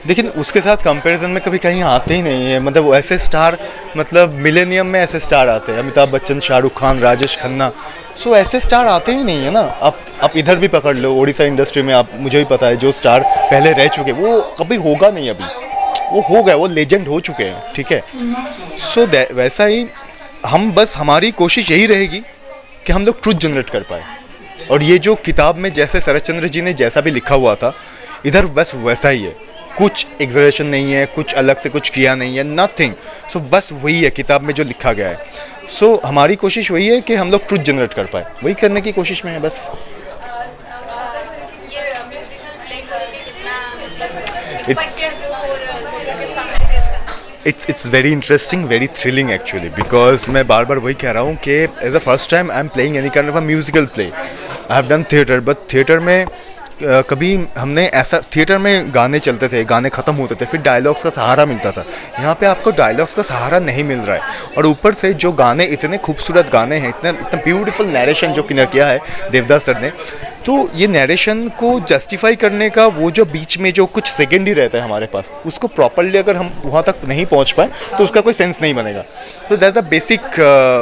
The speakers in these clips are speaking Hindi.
लेकिन उसके साथ कंपैरिजन में कभी कहीं आते ही नहीं है। मतलब वो ऐसे स्टार, मतलब मिलेनियम में ऐसे स्टार आते हैं, अमिताभ बच्चन, शाहरुख खान, राजेश खन्ना। सो ऐसे स्टार आते ही नहीं है ना। आप इधर भी पकड़ लो, ओडिशा इंडस्ट्री में, आप मुझे भी पता है जो स्टार पहले रह चुके वो कभी होगा नहीं अभी। वो हो गए, वो लेजेंड हो चुके हैं, ठीक है। सो वैसा ही हम, बस हमारी कोशिश यही रहेगी कि हम लोग ट्रुथ जनरेट कर पाए। और ये जो किताब में जैसे शरद चंद्र जी ने जैसा भी लिखा हुआ था, इधर बस वैसा ही है। कुछ एग्जरेशन नहीं है, कुछ अलग से कुछ किया नहीं है, नथिंग। सो बस वही है किताब में जो लिखा गया है। सो हमारी कोशिश वही है कि हम लोग ट्रुथ जनरेट कर पाए, वही करने की कोशिश में है बस। It's very interesting, very thrilling actually, because मैं बार बार वही कह रहा हूँ कि as a first time I am playing any kind of a musical play. I have done theatre, but theatre में कभी हमने ऐसा, थिएटर में गाने चलते थे, गाने ख़त्म होते थे, फिर डायलॉग्स का सहारा मिलता था। यहाँ पे आपको डायलॉग्स का सहारा नहीं मिल रहा है, और ऊपर से जो गाने, इतने खूबसूरत गाने हैं, इतना ब्यूटीफुल नैरेशन जो किया है देवदास सर ने। तो ये नैरेशन को जस्टिफाई करने का वो जो बीच में जो कुछ सेकेंड ही रहता है हमारे पास, उसको प्रॉपरली अगर हम वहाँ तक नहीं पहुँच पाए तो उसका कोई सेंस नहीं बनेगा। तो दैट्स अ बेसिक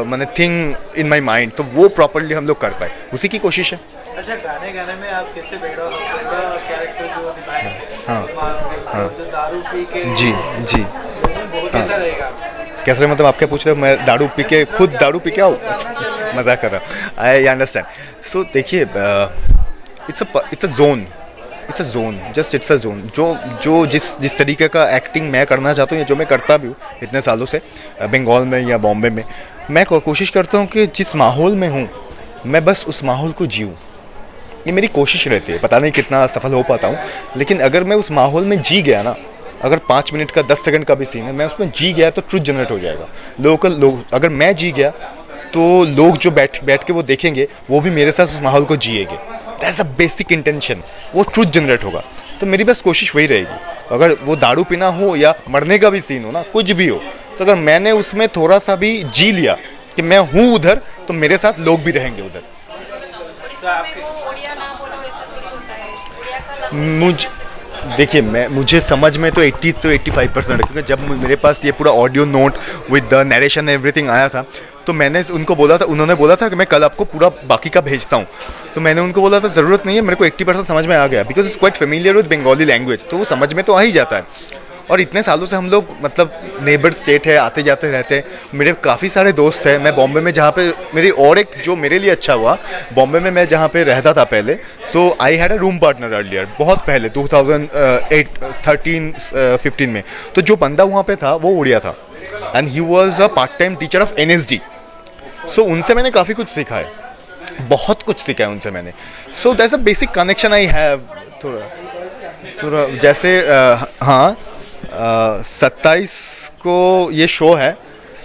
मैंने थिंग इन माई माइंड, तो वो प्रॉपरली हम लोग कर पाए, उसी की कोशिश है। अच्छा, गाने में आप कैसे बेड़ा कैरेक्टर जो निभाए हैं, हाँ जो दारू पी के, जी जी, वो कैसा रहेगा? कैसे, मतलब आप क्या पूछ रहे हो? मैं दारू पी के, खुद दारू पी के आऊँ? मजाक कर रहा हूँ, आई अंडरस्टैंड। सो देखिए, it's a zone, just it's a zone. जो जिस तरीके का एक्टिंग मैं करना चाहता हूँ, या जो मैं करता भी हूँ इतने सालों से बंगाल में या बॉम्बे में, मैं कोशिश करता हूँ कि जिस माहौल में हूँ मैं बस उस माहौल को जीऊँ। ये मेरी कोशिश रहती है, पता नहीं कितना सफल हो पाता हूँ, लेकिन अगर मैं उस माहौल में जी गया ना, अगर 5 मिनट का 10 सेकंड का भी सीन है, मैं उसमें जी गया तो ट्रुथ जनरेट हो जाएगा। लोग अगर मैं जी गया तो लोग जो बैठ के वो देखेंगे, वो भी मेरे साथ उस माहौल को जिएंगे। दैट्स अ बेसिक इंटेंशन, वो ट्रुथ जनरेट होगा। तो मेरी बस कोशिश वही रहेगी, अगर वो दारू पीना हो या मरने का भी सीन हो ना, कुछ भी हो, तो अगर मैंने उसमें थोड़ा सा भी जी लिया कि मैं हूँ उधर, तो मेरे साथ लोग भी रहेंगे उधर। देखिए, मुझे समझ में तो 80 से 85% है, क्योंकि जब मेरे पास ये पूरा audio note with the narration everything आया था, तो मैंने उनको बोला था, उन्होंने बोला था कि मैं कल आपको पूरा बाकी का भेजता हूँ। तो मैंने उनको बोला था ज़रूरत नहीं है, मेरे को 80% समझ में आ गया, because it's quite familiar with Bengali language, तो वो समझ में तो आ ही जाता है। और इतने सालों से हम लोग, मतलब नेबर स्टेट है, आते जाते रहते हैं। मेरे काफ़ी सारे दोस्त हैं। मैं बॉम्बे में, जहाँ पे मेरी, और एक जो मेरे लिए अच्छा हुआ, बॉम्बे में मैं जहाँ पे रहता था पहले, तो I had a room partner earlier, बहुत पहले 2013-15 में। तो जो बंदा वहाँ पे था वो उड़िया था, and he was a part time teacher of NSD। सो उनसे मैंने काफ़ी कुछ सीखा है, बहुत कुछ सीखा है उनसे मैंने। So that's a basic connection I have. थोड़ा जैसे हाँ, 27 को ये शो है।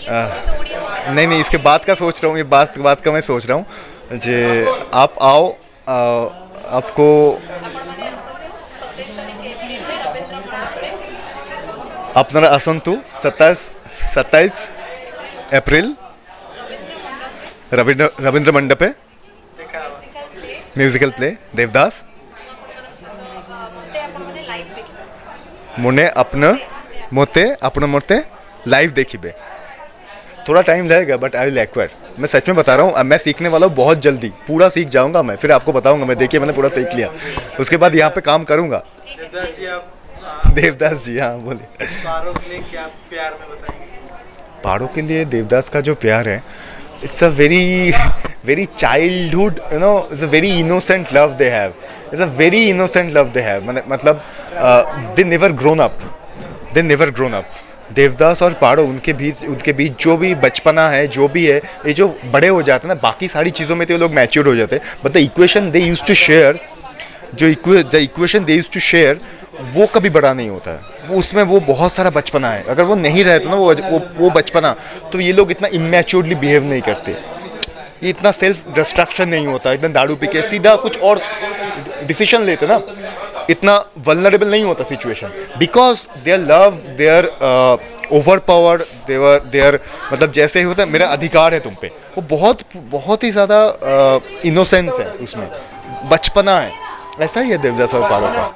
नहीं, इसके बाद का सोच रहा हूँ, ये बात का मैं सोच रहा हूँ जे आप आओ, आपको আপনারা আসুন তো 27 April Ravindra Mandpe musical play Devdas मुने अपने मोते लाइव देखिए। थोड़ा टाइम लगेगा, बट आई विल एक्वायर। मैं सच में बता रहा हूँ, मैं सीखने वाला हूँ, बहुत जल्दी पूरा सीख जाऊंगा मैं, फिर आपको बताऊंगा। मैं देखिए, मैंने पूरा सीख लिया, उसके बाद यहाँ पे काम करूंगा। देवदास जी, हाँ बोलिए। पारों के लिए क्या प्यार में बताएंगे? पहाड़ों के लिए देवदास का जो प्यार है, it's a very childhood, you know, it's a very innocent love they have. It's a very innocent love they have, मतलब they never grown up. Devdas और पाड़ो, उनके बीच जो भी बचपना है, जो भी है, ये जो बड़े हो जाते हैं ना, बाकी सारी चीज़ों में तो ये लोग मैच्योर हो जाते हैं, but the equation they used to share, the equation they used to share, वो कभी बड़ा नहीं होता है। वो उसमें वो बहुत सारा बचपना है। अगर वो नहीं रहता ना, वो बचपना, तो ये लोग इतना इमैच्योरली बिहेव नहीं करते, ये इतना सेल्फ डिस्ट्रक्शन नहीं होता, इतना दारू पी के सीधा कुछ और डिसीजन लेते ना, इतना वल्नरेबल नहीं होता situation, because there love, there over power, there मतलब जैसे ही होता है मेरा अधिकार है तुम पे, वो बहुत ही ज़्यादा इनोसेंस है, उसमें बचपना है। ऐसा ही है देवदास और पारो का।